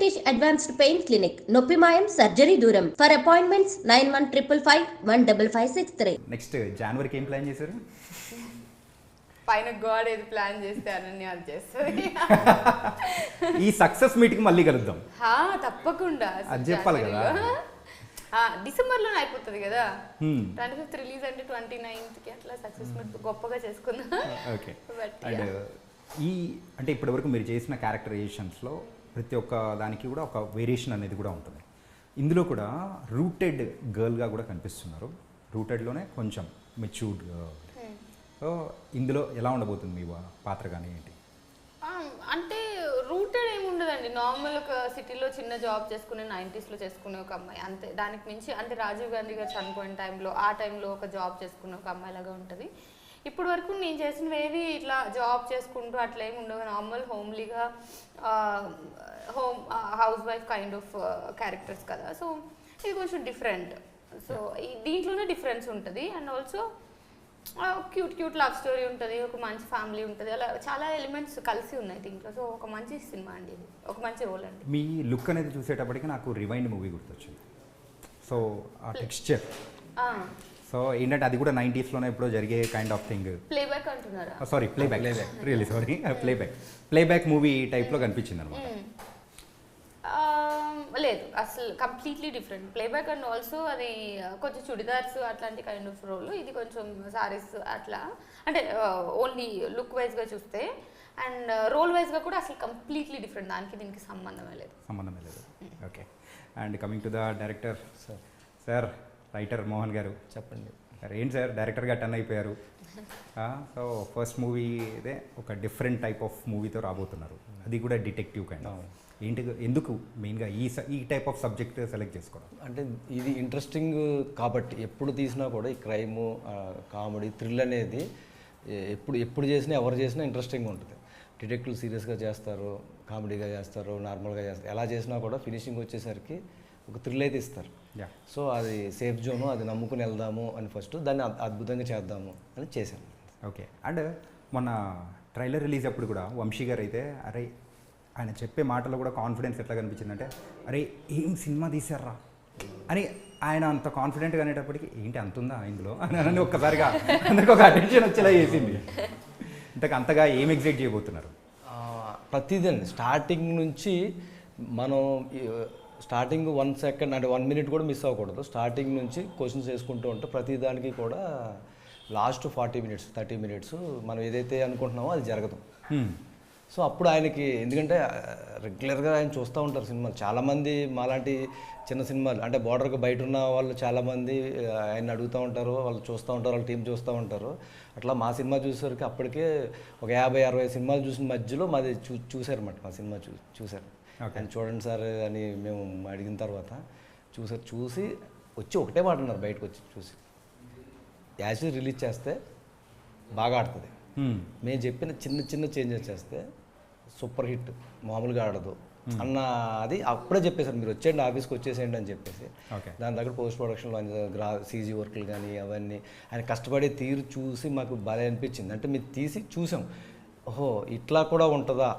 Venkatesh advanced pain clinic, నొప్పి మాయం, surgery దూరం. For appointments 9155515563. నెక్స్ట్ జనవరికి ఏం ప్లాన్ చేశారు? పైన గాడ్ ఏది ప్లాన్ చేస్తే అనన్య అది చేస్తుంది. ఈ సక్సెస్ మీటింగ్ మళ్ళీ కలుద్దాం. తప్పకుండా అది చెప్పాలి కదా. డిసెంబర్లోనే అయిపోతుంది కదా. 25th రిలీజ్ అంటే 29th అట్లా సక్సెస్ మీట్ గొప్పగా చేసుకుందాం. ఓకే. అండ్ ఈ అంటే ఇప్పటివరకు మీరు చేసిన క్యారెక్టరైజేషన్స్లో ప్రతి ఒక్క దానికి కూడా ఒక వేరియేషన్ అనేది కూడా ఉంటుంది. ఇందులో కూడా రూటెడ్ గర్ల్గా కూడా కనిపిస్తున్నారు. రూటెడ్లోనే కొంచెం మెచ్యూర్డ్గా. సో ఇందులో ఎలా ఉండబోతుంది మీ పాత్ర కానీ ఏంటి? అంటే రూటెడ్ ఏమి ఉండదండి. నార్మల్ ఒక సిటీలో చిన్న జాబ్ చేసుకునే 90sలో చేసుకునే ఒక అమ్మాయి అంతే. దానికి మించి అంటే రాజీవ్ గాంధీ గారు చనిపోయిన టైంలో ఆ టైంలో ఒక జాబ్ చేసుకునే ఒక అమ్మాయి లాగా ఉంటుంది. ఇప్పటి వరకు నేను చేసినవి ఏవి ఇట్లా జాబ్ చేసుకుంటూ అట్లా ఏమి ఉండవు. నార్మల్ హోమ్లీగా housewife kind of characters కదా. సో ఇది కొంచెం డిఫరెంట్. సో దీంట్లోనే డిఫరెన్స్ ఉంటుంది. And also cute love story ఉంటుంది, ఒక మంచి ఫ్యామిలీ ఉంటుంది, అలా చాలా ఎలిమెంట్స్ కలిసి ఉన్నాయి దీంట్లో. సో ఒక మంచి సినిమా అండి ఇది, ఒక మంచి రోల్ అండి. మీ లుక్ అనేది చూసేటప్పటికి నాకు రివైండ్ మూవీ గుర్తొచ్చింది. సో ఆ టెక్స్చర్ సో ఏంటంటే అది కూడా 90sలోనే ఎప్పుడో జరిగే కైండ్ ఆఫ్ థింగ్. ప్లేబ్యాక్ అంటున్నారా? Sorry playback really sorry playback movie టైప్లో కనిపించింది అనమాట. లేదు, అసలు completely different playback. And also అది కొంచెం చుడిదార్స్ అట్లాంటి కైండ్ ఆఫ్ రోల్, ఇది కొంచెం సారీస్ అట్లా. అంటే ఓన్లీ లుక్ వైజ్గా చూస్తే అండ్ రోల్ వైజ్గా కూడా అసలు కంప్లీట్లీ డిఫరెంట్. దానికి దీనికి సంబంధమే లేదు. Okay. And coming to the director sir, writer Mohan గారు చెప్పండి సార్, ఏంటి సార్ డైరెక్టర్గా టర్న్ అయిపోయారు. సో ఫస్ట్ మూవీ ఇదే ఒక డిఫరెంట్ టైప్ ఆఫ్ మూవీతో రాబోతున్నారు, అది కూడా డిటెక్టివ్ కైండ్. ఏంటి ఎందుకు మెయిన్గా ఈ టైప్ ఆఫ్ సబ్జెక్ట్ సెలెక్ట్ చేసుకోవడం? అంటే ఇది ఇంట్రెస్టింగ్ కాబట్టి ఎప్పుడు తీసినా కూడా ఈ క్రైము, కామెడీ, థ్రిల్ అనేది ఎప్పుడు చేసినా ఎవరు చేసినా ఇంట్రెస్టింగ్ ఉంటుంది. డిటెక్టివ్ సీరియస్గా చేస్తారు, కామెడీగా చేస్తారు, నార్మల్గా చేస్తారు, ఎలా చేసినా కూడా ఫినిషింగ్ వచ్చేసరికి ఒక థ్రిల్ అయితే ఇస్తారు. సో అది సేఫ్ జోను, అది నమ్ముకుని వెళ్దాము అని ఫస్ట్ దాన్ని అద్భుతంగా చేద్దాము అని చేశాను. ఓకే. అండ్ మొన్న ట్రైలర్ రిలీజ్ అప్పుడు కూడా వంశీ గారు అయితే అరే ఆయన చెప్పే మాటలో కూడా కాన్ఫిడెన్స్ ఎట్లా కనిపించిందంటే అరే ఏం సినిమా తీశారా అని ఆయన అంత కాన్ఫిడెంట్గా అనేటప్పటికి ఏంటి అంతుందా ఇందులో అని ఒక్కసారిగా అందరికి ఒక అటెన్షన్ వచ్చేలా చేసింది. అంతగా ఏం ఎగ్జైట్ చేయబోతున్నారు? ప్రతిదండి స్టార్టింగ్ నుంచి మనం స్టార్టింగ్ 1 సెకండ్ అంటే 1 మినిట్ కూడా మిస్ అవ్వకూడదు. స్టార్టింగ్ నుంచి క్వశ్చన్స్ వేసుకుంటూ ఉంటే ప్రతిదానికి కూడా లాస్ట్ 40 మినిట్స్ 30 మినిట్స్ మనం ఏదైతే అనుకుంటున్నామో అది జరగదు. సో అప్పుడు ఆయనకి, ఎందుకంటే రెగ్యులర్గా ఆయన చూస్తూ ఉంటారు సినిమాలు, చాలామంది మాలాంటి చిన్న సినిమాలు అంటే బార్డర్కి బయట ఉన్న వాళ్ళు చాలామంది ఆయన అడుగుతూ ఉంటారు, వాళ్ళు చూస్తూ ఉంటారు, వాళ్ళ టీం చూస్తూ ఉంటారు. అట్లా మా సినిమా చూసేసరికి అప్పటికే ఒక 50-60 సినిమాలు చూసిన మధ్యలో మాది చూసారన్నమాట. మా సినిమా చూశారు. ఆయన చూడండి సార్ అని మేము అడిగిన తర్వాత చూసి వచ్చి ఒకటే మాట అన్నారు బయటకు వచ్చి చూసి, యాసిడ్ రిలీజ్ చేస్తే బాగా ఆడుతుంది, మేము చెప్పిన చిన్న చేంజెస్ చేస్తే సూపర్ హిట్, మామూలుగా ఆడదు అన్న అది అప్పుడే చెప్పేశారు. మీరు వచ్చేయండి ఆఫీస్కి వచ్చేసేయండి అని చెప్పేసి దాని దగ్గర పోస్ట్ ప్రొడక్షన్లో సీజీ వర్క్లు కానీ అవన్నీ ఆయన కష్టపడే తీరు చూసి మాకు బాగా అనిపించింది. అంటే మీరు తీసి చూసాం, ఓహో ఇట్లా కూడా ఉంటుందా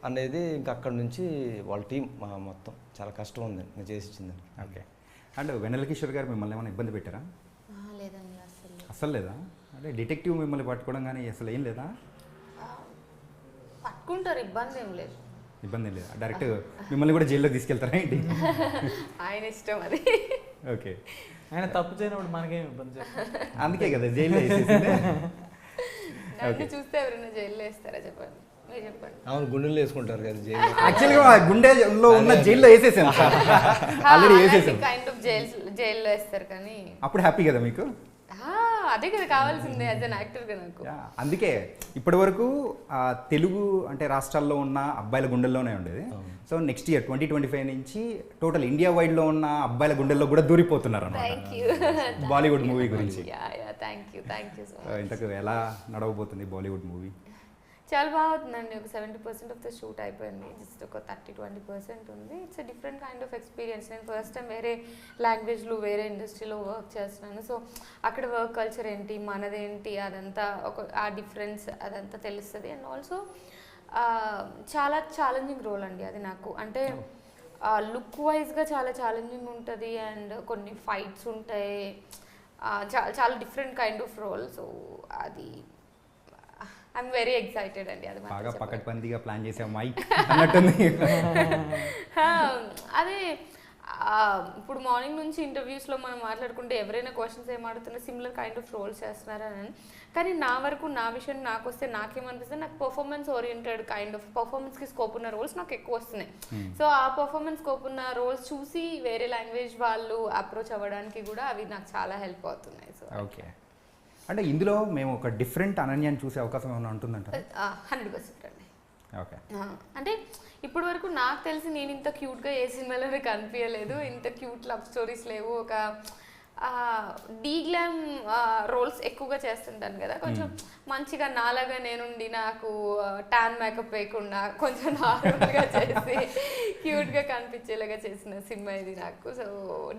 అనేది. ఇంకా అక్కడ నుంచి వాళ్ళ టీం మొత్తం చాలా కష్టం ఉందండి నేను చేసి ఇచ్చిందని. ఓకే. అండ్ వెన్నెల కిషోర్ గారు మిమ్మల్ని ఏమైనా ఇబ్బంది పెట్టారా? లేదండి, అసలు లేదా? అంటే డిటెక్టివ్ మిమ్మల్ని పట్టుకోవడం కానీ అసలు ఏం లేదా? పట్టుకుంటారు, ఇబ్బంది ఏం లేదు. ఇబ్బంది లేదా? డైరెక్ట్ మిమ్మల్ని కూడా జైల్లో తీసుకెళ్తారా ఏంటి? ఆయన ఇష్టం అది. ఓకే. ఆయన తప్పు చేయనప్పుడు మనకేం ఇబ్బంది, అందుకే కదా జైల్లో వేసేసింది. నన్ను చూస్తే ఎవరైనా జైల్లో వేస్తారా చెప్పండి, మీరు చెప్పండి. అవును, గుండెల్లో వేసుకుంటారు కదా జైలు. యాక్చువల్గా గుండెలో ఉన్న జైల్లో వేసేసాను సార్, ఆల్రెడీ వేసేసాను. కైండ్ ఆఫ్ జైల్లో వేస్తారు కానీ అప్పుడు హ్యాపీ కదా మీకు? అదే కదా కావాల్సిందే యాజ్ అన్ యాక్టర్గా నాకు. అందుకే ఇప్పటి వరకు తెలుగు అంటే రాష్ట్రాల్లో ఉన్న అబ్బాయిల గుండెల్లోనే ఉండేది. సో నెక్స్ట్ ఇయర్ 2025 నుంచి టోటల్ ఇండియా వైడ్లో ఉన్న అబ్బాయిల గుండెల్లో కూడా దూరిపోతున్నారు అన్నమాట బాలీవుడ్ మూవీ గురించి. Thank you so much. ఇంతకు ఎలా నడవబోతుంది బాలీవుడ్ మూవీ? చాలా బాగుంటుందండి. ఒక 70% ఆఫ్ ద షూట్ అయిపోయింది, జస్ట్ ఒక 30-20% ఉంది. It's different kind of experience. నేను ఫస్ట్ టైం వేరే లాంగ్వేజ్లో వేరే ఇండస్ట్రీలో వర్క్ చేస్తున్నాను. సో అక్కడ వర్క్ కల్చర్ ఏంటి, మనదేంటి, అదంతా ఆ డిఫరెన్స్ అదంతా తెలుస్తుంది. అండ్ ఆల్సో చాలా ఛాలెంజింగ్ రోల్ అండి అది నాకు. అంటే లుక్ వైజ్గా చాలా ఛాలెంజింగ్ ఉంటుంది అండ్ కొన్ని ఫైట్స్ ఉంటాయి, చాలా different kind of role. So అది ఐఎమ్ వెరీ ఎక్సైటెడ్ అండి. అది బాగా పకడ్బందీగా ప్లాన్ చేసాం మైక్ అన్నట్టుంది. అదే ఇప్పుడు మార్నింగ్ నుంచి ఇంటర్వ్యూస్లో మనం మాట్లాడుకుంటే ఎవరైనా క్వశ్చన్స్ ఏం అడుగుతున్నా సిమిలర్ కైండ్ ఆఫ్ రోల్స్ చేస్తున్నారని, కానీ నా వరకు నా విషయం నాకు వస్తే నాకేమనిపిస్తుంది, నాకు పర్ఫార్మెన్స్ ఓరియంటెడ్ కైండ్ ఆఫ్ పర్ఫార్మెన్స్కి స్కోప్ ఉన్న రోల్స్ నాకు ఎక్కువ వస్తున్నాయి. సో ఆ పర్ఫార్మెన్స్ స్కోప్ ఉన్న రోల్స్ చూసి వేరే లాంగ్వేజ్ వాళ్ళు అప్రోచ్ అవ్వడానికి కూడా అవి నాకు చాలా హెల్ప్ అవుతున్నాయి. సో ఓకే, అంటే ఇందులో మేము ఒక డిఫరెంట్ అనన్యాన్ని చూసే అవకాశం ఏమైనా ఉంటుందంట? 100% అండి. ఓకే, అంటే ఇప్పటి వరకు నాకు తెలిసి నేను ఇంత క్యూట్గా ఏ సినిమాలోనే కనిపించలేదు, ఇంత క్యూట్ లవ్ స్టోరీస్ లేవు. ఒక డీగ్లామ్ రోల్స్ ఎక్కువగా చేస్తుంటాను కదా, కొంచెం మంచిగా నాలాగా నేనుండి నాకు టాన్ మేకప్ వేయకుండా కొంచెం నార్మల్గా చేసి క్యూట్గా కనిపించేలాగా చేసిన సినిమా ఇది నాకు. సో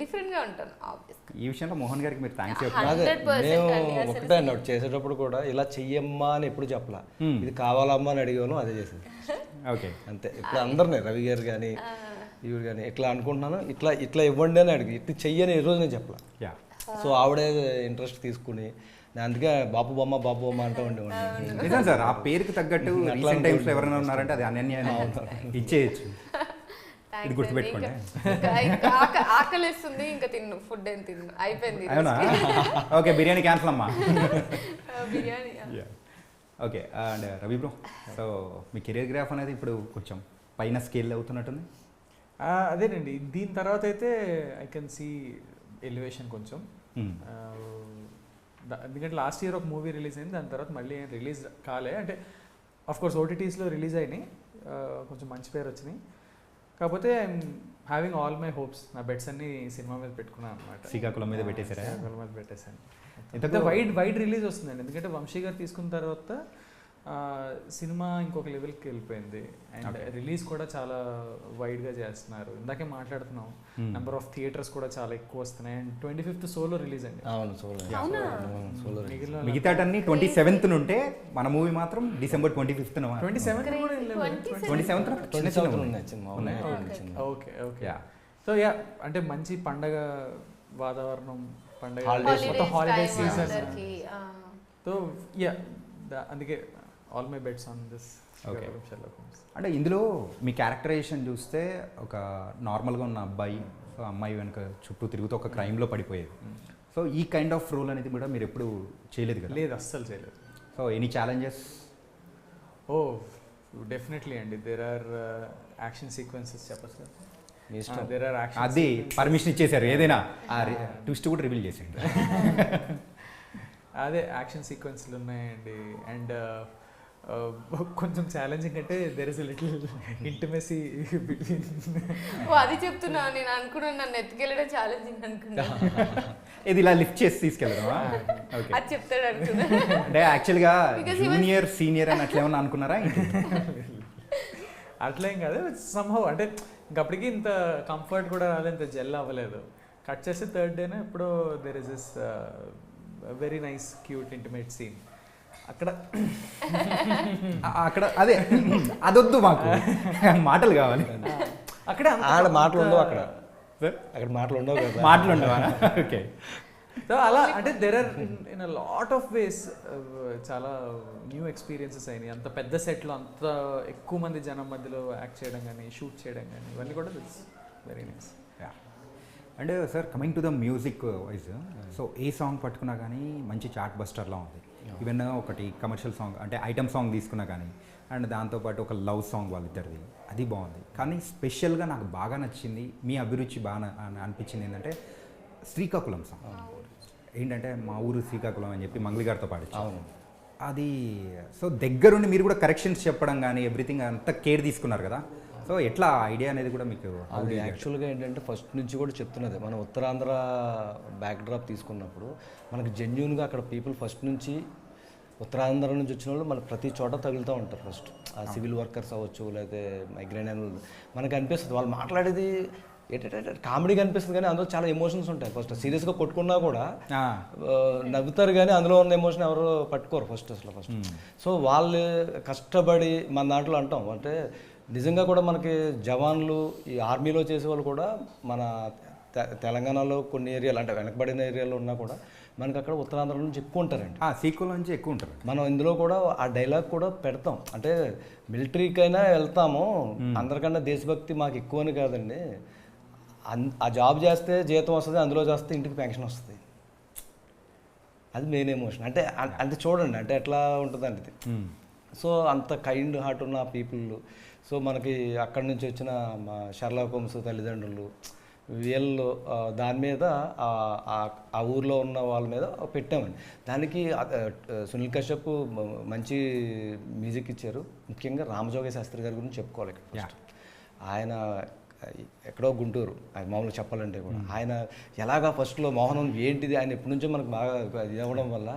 డిఫరెంట్గా ఉంటాను ఆబ్వియస్గా. ఈ విషయంలో మోహన్ గారికి మీరు థ్యాంక్స్ అదే 100% అండి. మేము ఒకటే అన్నాడు, చేసేటప్పుడు కూడా ఇలా చెయ్యమ్మా అని ఎప్పుడు చెప్పలా, ఇది కావాలమ్మా అని అడిగాను, అదే చేసింది. ఓకే, అంతే. ఇప్పుడు అందరినీ రవి గారు కానీ ఇవి కానీ ఇట్లా అనుకుంటున్నాను, ఇట్లా ఇట్లా ఇవ్వండి అని అడిగి ఇట్లా చెయ్యని ఈ రోజు నేను చెప్పలా. యా, సో ఆవిడే ఇంట్రెస్ట్ తీసుకుని నేను అందుకే బాబు బొమ్మ అంటూ ఉండేవాడిని. నిజం సార్, ఆ పేరుకి తగ్గట్టు రీసెంట్ టైమ్స్లో ఎవరైనా ఉన్నారంటే అది అనన్య ఇచ్చేయచ్చు. ఇది గుర్తుపెట్టుకోండి. ఆకలిస్తుంది, ఇంకా తిన్ను, ఫుడ్ ఏం తిన్ను, అయిపోయింది. అవునా? ఓకే, బిర్యానీ క్యాన్సిల్ అమ్మా. Biryani. Okay, and Ravi bro, so me career graph అనేది ఇప్పుడు కొంచెం పైన స్కేల్ అవుతున్నట్టుంది. అదేనండి, దీని తర్వాత అయితే ఐ కెన్ సీ ఎలివేషన్ కొంచెం. ఎందుకంటే లాస్ట్ ఇయర్ ఒక మూవీ రిలీజ్ అయింది, దాని తర్వాత మళ్ళీ రిలీజ్ కాలే. అంటే ఆఫ్కోర్స్ ఓటీటీస్లో రిలీజ్ అయినాయి, కొంచెం మంచి పేరు వచ్చినాయి. కాకపోతే I'm having all my hopes, నా బెట్స్ అన్ని సినిమా మీద పెట్టుకున్నాను అనమాట. శ్రీకాకుళం మీద పెట్టేశారా? శ్రీకాకుళం మీద పెట్టేశాను. ఎంత వైడ్ రిలీజ్ వస్తుందండి, ఎందుకంటే వంశీ గారు తీసుకున్న తర్వాత సినిమా ఇంకొక లెవెల్కి వెళ్ళిపోయింది. అండ్ రిలీజ్ కూడా చాలా వైడ్గా చేస్తున్నారు. ఇందాకే మాట్లాడుతున్నాం, నెంబర్ ఆఫ్ థియేటర్స్ కూడా చాలా ఎక్కువ వస్తున్నాయి. అండ్ 25th సోలో రిలీజ్ అండి. మిగతాటన్ని 27th నుంటే మన మూవీ మాత్రం December 25th. 27th. Okay okay. So yeah, అంటే మంచి పండగ వాతావరణం, పండగ హాలిడే సీజన్. సో యా, అందుకే all my bets on this. Okay, అంటే ఇందులో మీ క్యారెక్టరైజేషన్ చూస్తే ఒక నార్మల్గా ఉన్న అబ్బాయి, సో అమ్మాయి వెనుక చుట్టూ తిరుగుతూ ఒక క్రైమ్లో పడిపోయేది. సో ఈ కైండ్ ఆఫ్ రోల్ అనేది కూడా మీరు ఎప్పుడు చేయలేదు కదా? లేదు, అస్సలు చేయలేదు. So any challenges? Oh definitely అండి, దేర్ ఆర్ యాక్షన్ సీక్వెన్సెస్. చెప్పచ్చు, దేర్ ఆర్ యాక్షన్. అది పర్మిషన్ ఇచ్చేసారు, ఏదైనా ట్విస్ట్ కూడా రివీల్ చేసేయండి. అదే యాక్షన్ సీక్వెన్స్లు ఉన్నాయండి. అండ్ కొంచెం ఛాలెంజింగ్ అంటే there is little intimacy between. అది చెప్తున్నా, నేను అనుకున్నాను నన్ను ఎత్తుకెళ్ళడం ఛాలెంజింగ్ అనుకున్నా. ఇది ఇలా లిఫ్ట్ చేసి తీసుకెళ్ళడమా? ఓకే, అది చెప్తాడు అనుకున్నా. అంటే యాక్చువల్గా జూనియర్ సీనియర్ అని అట్లా ఏమన్నా అనుకున్నారా? అట్లా ఏం కాదు, సంహౌ అంటే ఇంకప్పటికి ఇంత కంఫర్ట్ కూడా రాలేదు, ఇంత జెల్ అవ్వలేదు. కట్ చేస్తే థర్డ్ డేనే ఎప్పుడో there is this very nice cute intimate scene. అక్కడ అదే అదొద్దు, మాకు మాటలు కావాలి. అక్కడే మాటలు ఉండవు, అక్కడ మాటలు ఉండవు కదా. మాటలు ఉండవా? ఓకే. సో అలా అంటే there are in a lot of ways చాలా న్యూ ఎక్స్పీరియన్సెస్ అయినాయి. అంత పెద్ద సెట్లో అంత ఎక్కువ మంది జనం మధ్యలో యాక్ట్ చేయడం కానీ, షూట్ చేయడం కానీ, ఇవన్నీ కూడా it's very nice. And sir, coming to the music wise, so A song పట్టుకున్నా కానీ మంచి చార్ట్ బస్టర్లా ఉంది. ఈవెన్ ఒకటి కమర్షియల్ సాంగ్ అంటే ఐటమ్ సాంగ్ తీసుకున్నా కానీ, అండ్ దాంతోపాటు ఒక లవ్ సాంగ్ వాళ్ళిద్దరిది, అది బాగుంది. కానీ స్పెషల్గా నాకు బాగా నచ్చింది, మీ అభిరుచి బాగా అనిపించింది ఏంటంటే శ్రీకాకుళం సాంగ్. ఏంటంటే మా ఊరు శ్రీకాకుళం అని చెప్పి మంగళి గారితో పాడించాను అది. సో దగ్గరుండి మీరు కూడా కరెక్షన్స్ చెప్పడం కానీ ఎవ్రీథింగ్ అంతా కేర్ తీసుకున్నారు కదా. సో ఎట్లా ఐడియా అనేది కూడా మీకు? అది యాక్చువల్గా ఏంటంటే ఫస్ట్ నుంచి కూడా చెప్తున్నది, మనం ఉత్తరాంధ్ర బ్యాక్ డ్రాప్ తీసుకున్నప్పుడు మనకు జెన్యున్గా అక్కడ పీపుల్ ఫస్ట్ నుంచి ఉత్తరాంధ్ర నుంచి వచ్చిన వాళ్ళు మనకు ప్రతి చోట తగులుతూ ఉంటారు. ఫస్ట్ ఆ సివిల్ వర్కర్స్ అవ్వచ్చు, లేకపోతే మైగ్రేన్ మనకు అనిపిస్తుంది వాళ్ళు మాట్లాడేది ఏంటంటే కామెడీగా అనిపిస్తుంది, కానీ అందులో చాలా ఎమోషన్స్ ఉంటాయి. ఫస్ట్ సీరియస్గా కొట్టుకున్నా కూడా నవ్వుతారు, కానీ అందులో ఉన్న ఎమోషన్ ఎవరు పట్టుకోరు ఫస్ట్. సో వాళ్ళు కష్టపడి మన దాంట్లో అంటాం అంటే నిజంగా కూడా మనకి జవాన్లు ఈ ఆర్మీలో చేసేవాళ్ళు కూడా మన తెలంగాణలో కొన్ని ఏరియాలు అంటే వెనకబడిన ఏరియాలో ఉన్నా కూడా మనకి అక్కడ ఉత్తరాంధ్ర నుంచి ఎక్కువ ఉంటారండి. సీక్వెల్ నుంచి ఎక్కువ ఉంటారు. మనం ఇందులో కూడా ఆ డైలాగ్ కూడా పెడతాం. అంటే మిలిటరీకైనా వెళ్తాము, అందరికన్నా దేశభక్తి మాకు ఎక్కువ అని కాదండి, ఆ జాబ్ చేస్తే జీతం వస్తుంది, అందులో చేస్తే ఇంటికి పెన్షన్ వస్తుంది, అది మెయిన్ ఎమోషన్. అంటే అంటే చూడండి అంటే ఎట్లా ఉంటుందండి ఇది. సో అంత కైండ్ హార్ట్ ఉన్న పీపుల్. సో మనకి అక్కడి నుంచి వచ్చిన మా షర్లాక్ హోమ్స్ తల్లిదండ్రులు వీళ్ళు దాని మీద ఆ ఊర్లో ఉన్న వాళ్ళ మీద పెట్టామండి. దానికి సునీల్ కశ్యప్ మంచి మ్యూజిక్ ఇచ్చారు. ముఖ్యంగా రామజోగయ్య శాస్త్రి గారి గురించి చెప్పుకోవాలి ఇక్కడ. ఆయన ఎక్కడో గుంటూరు, ఆయన మామూలుగా చెప్పాలంటే కూడా ఆయన ఎలాగా ఫస్ట్లో మోహనం ఏంటిది ఆయన ఎప్పటి నుంచో మనకు బాగా ఇది అవ్వడం వల్ల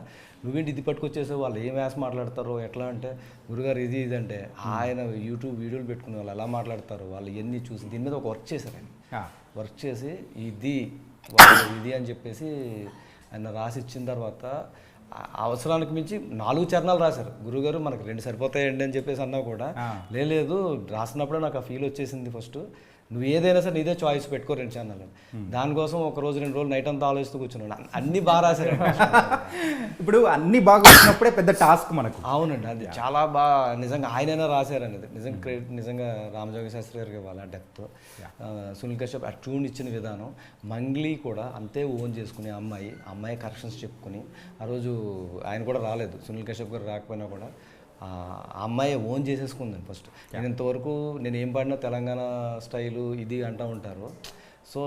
నువ్వేంటి ఇది పట్టుకొచ్చేసావు, వాళ్ళు ఏం వేసి మాట్లాడతారో ఎట్లా అంటే గురుగారు ఇది ఇది అంటే ఆయన యూట్యూబ్ వీడియోలు పెట్టుకునే వాళ్ళు ఎలా మాట్లాడతారు వాళ్ళు ఎన్ని చూసి దీని మీద ఒక వర్క్ చేశారు ఆయన. వర్క్ చేసి ఇది అని చెప్పేసి ఆయన రాసి ఇచ్చిన తర్వాత అవసరానికి మించి 4 చరణాలు రాశారు. గురుగారు మనకు 2 సరిపోతాయండి అని చెప్పేసి అన్నా కూడా లేదు రాసినప్పుడే నాకు ఆ ఫీల్ వచ్చేసింది. ఫస్ట్ నువ్వు ఏదైనా సరే నీదే చాయిస్ పెట్టుకో 2 ఛానల్. దానికోసం ఒక రోజు 2 రోజులు నైట్ అంతా ఆలోచిస్తూ కూర్చున్నాను. అన్ని బాగా రాశారు. ఇప్పుడు అన్ని బాగా వచ్చినప్పుడే పెద్ద టాస్క్ మనకు. అవునండి, అది చాలా బాగా నిజంగా ఆయనైనా రాశారు అనేది నిజంగా క్రెడిట్ నిజంగా రామజోగయ్య శాస్త్రి గారికి ఇవ్వాలి. ఆ డెప్త్ సునీల్ కశ్యప్ ఆ ట్యూన్ ఇచ్చిన విధానం. మంగ్లీ కూడా అంతే ఓన్ చేసుకుని అమ్మాయి కరెక్షన్స్ చెప్పుకుని ఆ రోజు ఆయన కూడా రాలేదు, సునీల్ కశ్యప్ గారు రాకపోయినా కూడా ఆ అమ్మాయి ఓన్ చేసేసుకుందండి ఫస్ట్. నేను ఇంతవరకు నేను ఏం పాడినా తెలంగాణ స్టైలు ఇది అంటూ ఉంటారు. సో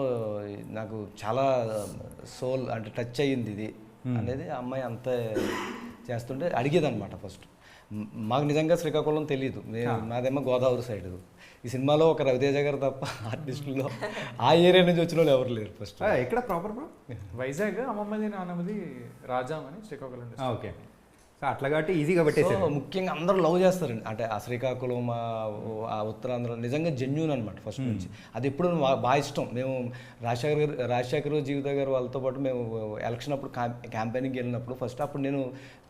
నాకు చాలా సోల్ అంటే టచ్ అయ్యింది ఇది అనేది. ఆ అమ్మాయి అంతే చేస్తుంటే అడిగేదన్నమాట ఫస్ట్. మాకు నిజంగా శ్రీకాకుళం తెలియదు, నాదేమో గోదావరి సైడ్. ఈ సినిమాలో ఒక రవితేజ గారు తప్ప ఆర్టిస్టుల్లో ఆ ఏరియా నుంచి వచ్చిన వాళ్ళు ఎవరు లేరు. ఫస్ట్ ఎక్కడ ప్రాపర్ వైజాగ్, అమ్మమ్మది నాన్నమ్మది రాజాం అని శ్రీకాకుళం. ఓకే, అట్లా కాబట్టి ఈజీగా పెట్టేసారు. ముఖ్యంగా అందరూ లవ్ చేస్తారండి. అంటే ఆ శ్రీకాకుళం ఆ ఉత్తరాంధ్ర నిజంగా జెన్యూన్ అనమాట ఫస్ట్ నుంచి. అది ఎప్పుడు బాగా ఇష్టం. మేము రాజశేఖర్ జీవిత గారు వాళ్ళతో పాటు మేము ఎలక్షన్ అప్పుడు క్యాంపెయినింగ్కి వెళ్ళినప్పుడు ఫస్ట్ అప్పుడు నేను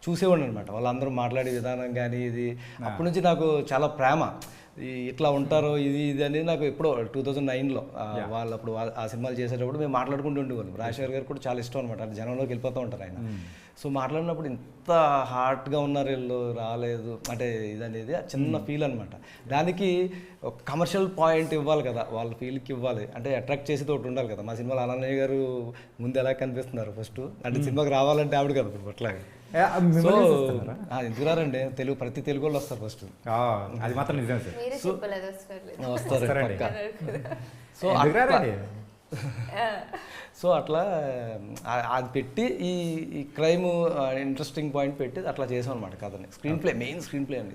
చూసేవాడిని అనమాట. వాళ్ళందరూ మాట్లాడే విధానం కానీ ఇది అప్పటి నుంచి నాకు చాలా ప్రేమ. ఇట్లా ఉంటారో ఇది అనేది నాకు ఎప్పుడో 2009లో వాళ్ళు అప్పుడు ఆ సినిమాలు చేసేటప్పుడు మేము మాట్లాడుకుంటూ ఉండేవాళ్ళం. రాజశేఖర్ గారు కూడా చాలా ఇష్టం అనమాట. అంటే జనంలోకి వెళ్ళిపోతూ ఉంటారు ఆయన. సో మాట్లాడినప్పుడు ఇంత హార్ట్గా ఉన్నారు వీళ్ళు, రాలేదు అంటే ఇదనేది చిన్న ఫీల్ అనమాట. దానికి ఒక కమర్షియల్ పాయింట్ ఇవ్వాలి కదా, వాళ్ళ ఫీల్కి ఇవ్వాలి అంటే అట్రాక్ట్ చేసేది ఒకటి ఉండాలి కదా. మా సినిమాలో అనన్య గారు ముందు ఎలా కనిపిస్తున్నారు ఫస్ట్ అంటే సినిమాకి రావాలంటే ఆవిడ కదా ఇప్పుడు అట్లాగే. సో ఎందుకు రారండి, ప్రతి తెలుగు వాళ్ళు వస్తారు ఫస్ట్. అది మాత్రం నిజం వస్తారు. సో అట్లా అది పెట్టి ఈ క్రైమ్ ఇంట్రెస్టింగ్ పాయింట్ పెట్టి అట్లా చేసాం అనమాట కథని. Screen play main screen play అండి.